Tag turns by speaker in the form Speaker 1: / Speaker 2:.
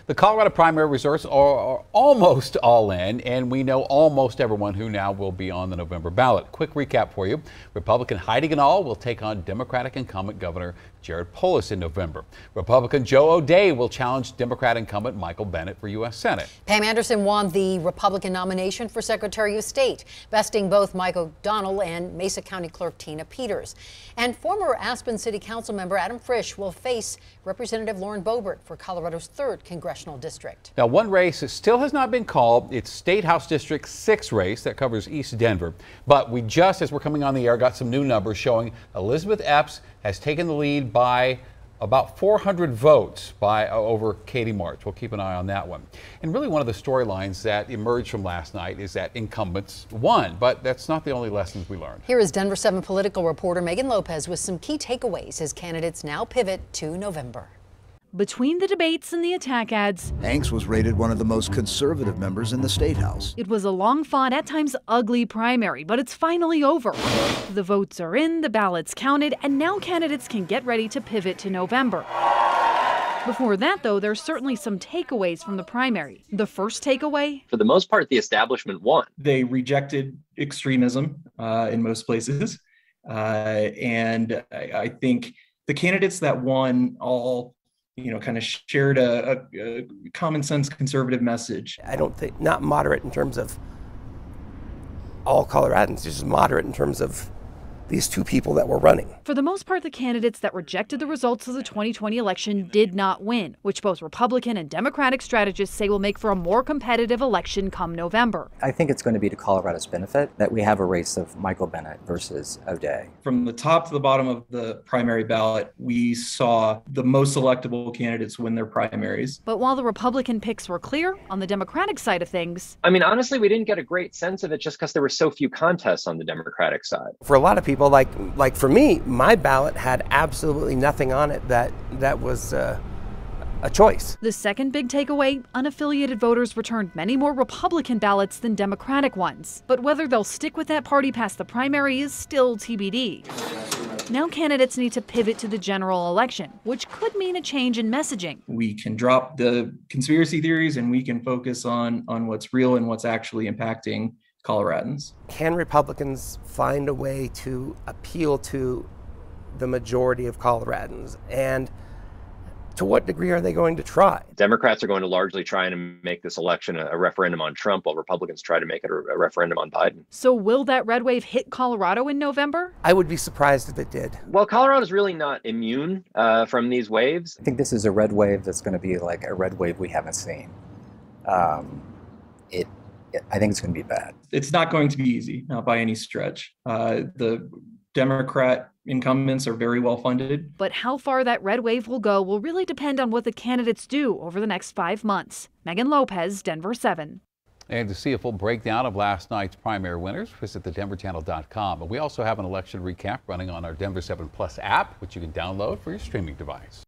Speaker 1: The Colorado primary results are almost all in, and we know almost everyone who now will be on the November ballot. Quick recap for you. Republican Heidi Ganahl will take on Democratic incumbent Governor Jared Polis in November. Republican Joe O'Dea will challenge Democrat incumbent Michael Bennet for U.S. Senate.
Speaker 2: Pam Anderson won the Republican nomination for Secretary of State, besting both Mike O'Donnell and Mesa County Clerk Tina Peters. And former Aspen City Council member Adam Frisch will face Representative Lauren Boebert for Colorado's 3rd congressional district.
Speaker 1: Now, one race still has not been called. It's State House District 6 race that covers East Denver. But we just, as we're coming on the air, got some new numbers showing Elizabeth Epps has taken the lead by about 400 votes over Katie March. We'll keep an eye on that one. And really one of the storylines that emerged from last night is that incumbents won, but that's not the only lessons we learned.
Speaker 2: Here is Denver 7 political reporter Megan Lopez with some key takeaways as candidates now pivot to November.
Speaker 3: Between the debates and the attack ads,
Speaker 4: Hanks was rated one of the most conservative members in the State House.
Speaker 3: It was a long-fought, at times ugly primary, but it's finally over. The votes are in, the ballots counted, and now candidates can get ready to pivot to November. Before that, though, there's certainly some takeaways from the primary. The first takeaway?
Speaker 5: For the most part, the establishment won.
Speaker 6: They rejected extremism in most places. And I think the candidates that won all kind of shared a common sense conservative message.
Speaker 7: I don't think, not moderate in terms of all Coloradans, just moderate in terms of these two people that were running.
Speaker 3: For the most part, the candidates that rejected the results of the 2020 election did not win, which both Republican and Democratic strategists say will make for a more competitive election come November.
Speaker 8: I think it's going to be to Colorado's benefit that we have a race of Michael Bennet versus O'Dea.
Speaker 6: From the top to the bottom of the primary ballot, we saw the most electable candidates win their primaries.
Speaker 3: But while the Republican picks were clear, on the Democratic side of things,
Speaker 5: I mean, honestly, we didn't get a great sense of it just because there were so few contests on the Democratic side.
Speaker 7: For a lot of people, like for me, my ballot had absolutely nothing on it that was a choice.
Speaker 3: The second big takeaway, unaffiliated voters returned many more Republican ballots than Democratic ones. But whether they'll stick with that party past the primary is still TBD. Now candidates need to pivot to the general election, which could mean a change in messaging.
Speaker 6: We can drop the conspiracy theories and we can focus on what's real and what's actually impacting Coloradans.
Speaker 7: Can Republicans find a way to appeal to the majority of Coloradans? And to what degree are they going to try?
Speaker 5: Democrats are going to largely try and make this election a referendum on Trump, while Republicans try to make it a referendum on Biden.
Speaker 3: So will that red wave hit Colorado in November?
Speaker 7: I would be surprised if it did.
Speaker 5: Well, Colorado's really not immune from these waves.
Speaker 8: I think this is a red wave that's going to be like a red wave we haven't seen. I think it's going to be bad.
Speaker 6: It's not going to be easy, not by any stretch. The Democrat incumbents are very well funded.
Speaker 3: But how far that red wave will go will really depend on what the candidates do over the next 5 months. Megan Lopez, Denver 7.
Speaker 1: And to see a full breakdown of last night's primary winners, visit thedenverchannel.com. And we also have an election recap running on our Denver 7 Plus app, which you can download for your streaming device.